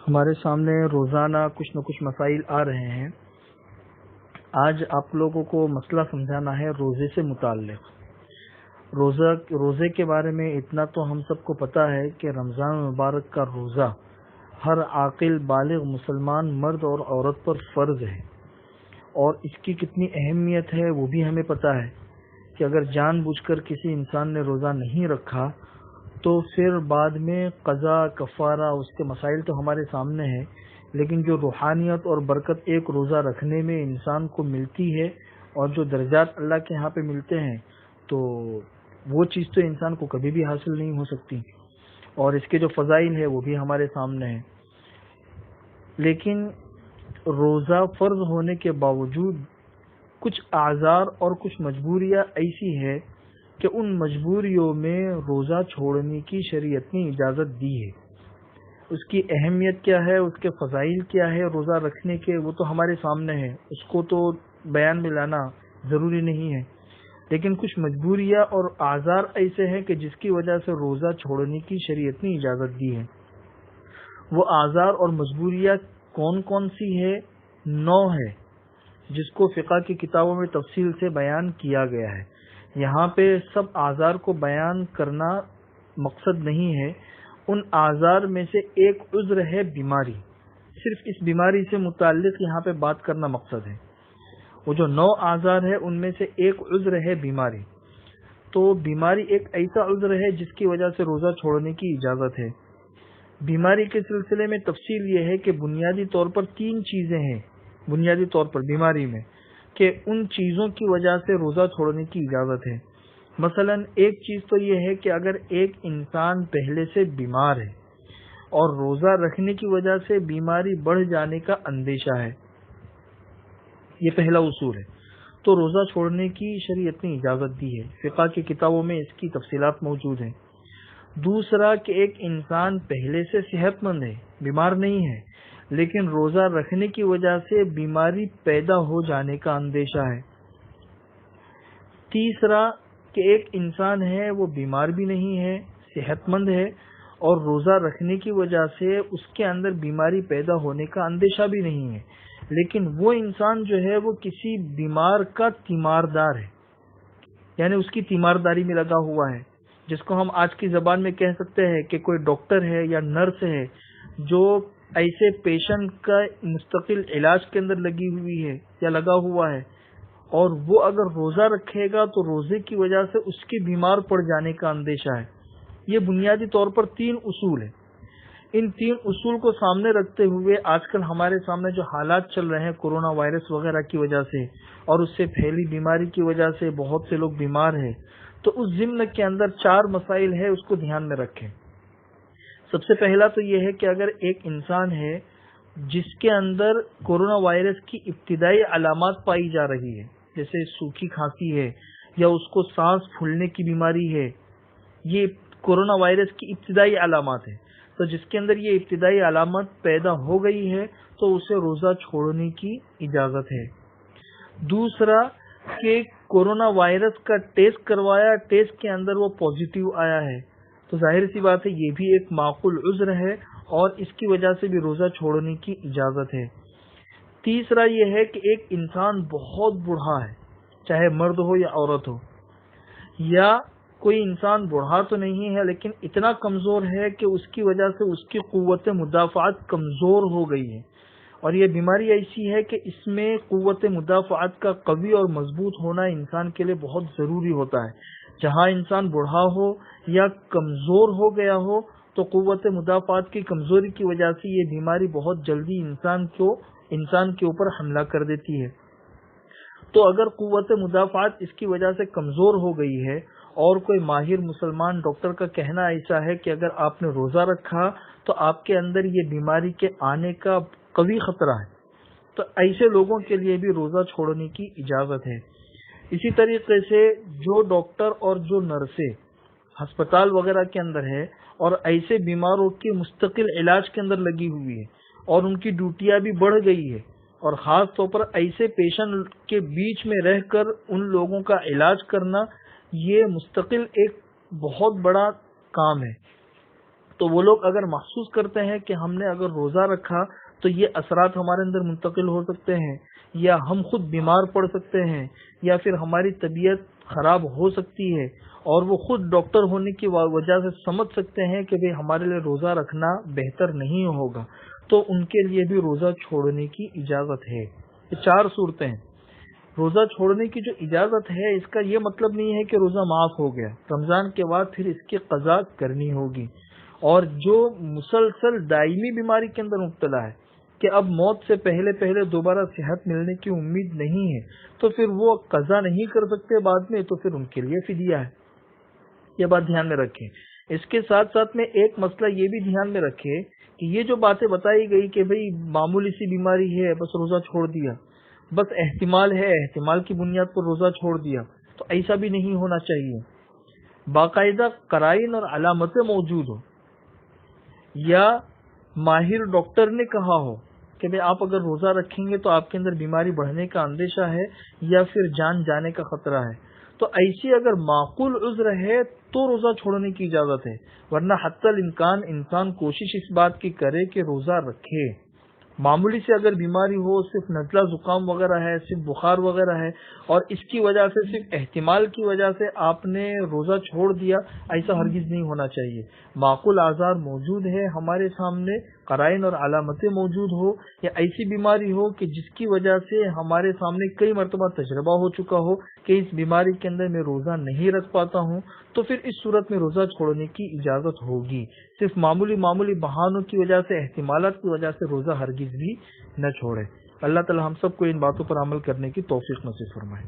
ہمارے سامنے روزانہ کچھ نہ کچھ مسائل آ رہے ہیں۔ آج آپ لوگوں کو مسئلہ سمجھانا ہے روزے سے متعلق۔ روزے کے بارے میں اتنا تو ہم سب کو پتہ ہے کہ رمضان مبارک کا روزہ ہر عاقل بالغ مسلمان مرد اور عورت پر فرض ہے، اور اس کی کتنی اہمیت ہے وہ بھی ہمیں پتہ ہے کہ اگر جان بوجھ کر کسی انسان نے روزہ نہیں رکھا تو پھر بعد میں قضا کفارہ اس کے مسائل تو ہمارے سامنے ہیں، لیکن جو روحانیت اور برکت ایک روزہ رکھنے میں انسان کو ملتی ہے اور جو درجات اللہ کے ہاں پہ ملتے ہیں، تو وہ چیز تو انسان کو کبھی بھی حاصل نہیں ہو سکتی، اور اس کے جو فضائل ہیں وہ بھی ہمارے سامنے ہیں۔ لیکن روزہ فرض ہونے کے باوجود کچھ اعذار اور کچھ مجبوریاں ایسی ہے کہ ان مجبوریوں میں روزہ چھوڑنے کی شریعت نے اجازت دی ہے۔ اس کی اہمیت کیا ہے، اس کے فضائل کیا ہے روزہ رکھنے کے، وہ تو ہمارے سامنے ہے، اس کو تو بیان میں لانا ضروری نہیں ہے۔ لیکن کچھ مجبوریاں اور اعذار ایسے ہیں کہ جس کی وجہ سے روزہ چھوڑنے کی شریعت نے اجازت دی ہے۔ وہ اعذار اور مجبوریاں کون کون سی ہے؟ 9 ہے، جس کو فقہ کی کتابوں میں تفصیل سے بیان کیا گیا ہے۔ یہاں پہ سب اعذار کو بیان کرنا مقصد نہیں ہے۔ ان اعذار میں سے ایک عذر ہے بیماری، صرف اس بیماری سے متعلق یہاں پہ بات کرنا مقصد ہے۔ وہ جو 9 اعذار ہے ان میں سے ایک عذر ہے بیماری۔ تو بیماری ایک ایسا عذر ہے جس کی وجہ سے روزہ چھوڑنے کی اجازت ہے۔ بیماری کے سلسلے میں تفصیل یہ ہے کہ بنیادی طور پر 3 چیزیں ہیں بنیادی طور پر بیماری میں، کہ ان چیزوں کی وجہ سے روزہ چھوڑنے کی اجازت ہے۔ مثلا ایک چیز تو یہ ہے کہ اگر ایک انسان پہلے سے بیمار ہے اور روزہ رکھنے کی وجہ سے بیماری بڑھ جانے کا اندیشہ ہے، یہ پہلا اصول ہے، تو روزہ چھوڑنے کی شریعت نے اجازت دی ہے۔ فقہ کی کتابوں میں اس کی تفصیلات موجود ہیں۔ دوسرا کہ ایک انسان پہلے سے صحت مند ہے، بیمار نہیں ہے، لیکن روزہ رکھنے کی وجہ سے بیماری پیدا ہو جانے کا اندیشہ ہے۔ تیسرا کہ ایک انسان ہے وہ بیمار بھی نہیں ہے، صحت مند ہے، اور روزہ رکھنے کی وجہ سے اس کے اندر بیماری پیدا ہونے کا اندیشہ بھی نہیں ہے، لیکن وہ انسان جو ہے وہ کسی بیمار کا تیماردار ہے، یعنی اس کی تیمارداری میں لگا ہوا ہے، جس کو ہم آج کی زبان میں کہہ سکتے ہیں کہ کوئی ڈاکٹر ہے یا نرس ہے جو ایسے پیشنٹ کا مستقل علاج کے اندر لگی ہوئی ہے یا لگا ہوا ہے، اور وہ اگر روزہ رکھے گا تو روزے کی وجہ سے اس کے بیمار پڑ جانے کا اندیشہ ہے۔ یہ بنیادی طور پر 3 اصول ہیں۔ ان 3 اصول کو سامنے رکھتے ہوئے آج کل ہمارے سامنے جو حالات چل رہے ہیں کورونا وائرس وغیرہ کی وجہ سے اور اس سے پھیلی بیماری کی وجہ سے بہت سے لوگ بیمار ہیں، تو اس ضمن کے اندر 4 مسائل ہے، اس کو دھیان میں رکھیں۔ سب سے پہلا تو یہ ہے کہ اگر ایک انسان ہے جس کے اندر کورونا وائرس کی ابتدائی علامات پائی جا رہی ہے، جیسے سوکھی کھانسی ہے یا اس کو سانس پھولنے کی بیماری ہے، یہ کورونا وائرس کی ابتدائی علامات ہیں، تو جس کے اندر یہ ابتدائی علامات پیدا ہو گئی ہے تو اسے روزہ چھوڑنے کی اجازت ہے۔ دوسرا کہ کورونا وائرس کا ٹیسٹ کروایا، ٹیسٹ کے اندر وہ پازیٹیو آیا ہے، تو ظاہر سی بات ہے یہ بھی ایک معقول عذر ہے اور اس کی وجہ سے بھی روزہ چھوڑنے کی اجازت ہے۔ تیسرا یہ ہے کہ ایک انسان بہت بوڑھا ہے، چاہے مرد ہو یا عورت ہو، یا کوئی انسان بوڑھا تو نہیں ہے لیکن اتنا کمزور ہے کہ اس کی وجہ سے اس کی قوت مدافعت کمزور ہو گئی ہے، اور یہ بیماری ایسی ہے کہ اس میں قوت مدافعت کا قوی اور مضبوط ہونا انسان کے لیے بہت ضروری ہوتا ہے۔ جہاں انسان بوڑھا ہو یا کمزور ہو گیا ہو تو قوت مدافعت کی کمزوری کی وجہ سے یہ بیماری بہت جلدی انسان کے اوپر حملہ کر دیتی ہے۔ تو اگر قوت مدافعت اس کی وجہ سے کمزور ہو گئی ہے اور کوئی ماہر مسلمان ڈاکٹر کا کہنا ایسا ہے کہ اگر آپ نے روزہ رکھا تو آپ کے اندر یہ بیماری کے آنے کا قوی خطرہ ہے، تو ایسے لوگوں کے لیے بھی روزہ چھوڑنے کی اجازت ہے۔ اسی طریقے سے جو ڈاکٹر اور جو نرسیں ہسپتال وغیرہ کے اندر ہے اور ایسے بیماروں کے مستقل علاج کے اندر لگی ہوئی ہے اور ان کی ڈیوٹیاں بھی بڑھ گئی ہے، اور خاص طور پر ایسے پیشنٹ کے بیچ میں رہ کر ان لوگوں کا علاج کرنا، یہ مستقل ایک بہت بڑا کام ہے۔ تو وہ لوگ اگر محسوس کرتے ہیں کہ ہم نے اگر روزہ رکھا تو یہ اثرات ہمارے اندر منتقل ہو سکتے ہیں، یا ہم خود بیمار پڑ سکتے ہیں، یا پھر ہماری طبیعت خراب ہو سکتی ہے، اور وہ خود ڈاکٹر ہونے کی وجہ سے سمجھ سکتے ہیں کہ ہمارے لیے روزہ رکھنا بہتر نہیں ہوگا، تو ان کے لیے بھی روزہ چھوڑنے کی اجازت ہے۔ یہ 4 صورتیں ہیں۔ روزہ چھوڑنے کی جو اجازت ہے، اس کا یہ مطلب نہیں ہے کہ روزہ معاف ہو گیا، رمضان کے بعد پھر اس کی قضا کرنی ہوگی۔ اور جو مسلسل دائمی بیماری کے اندر مبتلا ہے کہ اب موت سے پہلے دوبارہ صحت ملنے کی امید نہیں ہے، تو پھر وہ قضا نہیں کر سکتے بعد میں، تو پھر ان کے لیے فدیہ ہے۔ یہ بات دھیان میں رکھیں۔ اس کے ساتھ ساتھ میں ایک مسئلہ یہ بھی دھیان میں رکھیں کہ یہ جو باتیں بتائی گئی کہ بھئی معمولی سی بیماری ہے بس روزہ چھوڑ دیا، بس احتمال ہے، احتمال کی بنیاد پر روزہ چھوڑ دیا، تو ایسا بھی نہیں ہونا چاہیے۔ باقاعدہ قرائن اور علامتیں موجود ہو، یا ماہر ڈاکٹر نے کہا ہو کہ بھئی آپ اگر روزہ رکھیں گے تو آپ کے اندر بیماری بڑھنے کا اندیشہ ہے یا پھر جان جانے کا خطرہ ہے، تو ایسی اگر معقول عذر ہے تو روزہ چھوڑنے کی اجازت ہے، ورنہ حتی الامکان انسان کوشش اس بات کی کرے کہ روزہ رکھے۔ معمولی سے اگر بیماری ہو، صرف نزلہ زکام وغیرہ ہے، صرف بخار وغیرہ ہے، اور اس کی وجہ سے صرف احتمال کی وجہ سے آپ نے روزہ چھوڑ دیا، ایسا ہرگز نہیں ہونا چاہیے۔ معقول آزار موجود ہے ہمارے سامنے، قرائن اور علامتیں موجود ہو، یا ایسی بیماری ہو کہ جس کی وجہ سے ہمارے سامنے کئی مرتبہ تجربہ ہو چکا ہو کہ اس بیماری کے اندر میں روزہ نہیں رکھ پاتا ہوں، تو پھر اس صورت میں روزہ چھوڑنے کی اجازت ہوگی۔ صرف معمولی بہانوں کی وجہ سے، احتمالات کی وجہ سے روزہ ہرگز بھی نہ چھوڑے۔ اللہ تعالی ہم سب کو ان باتوں پر عمل کرنے کی توفیق نصیب فرمائے۔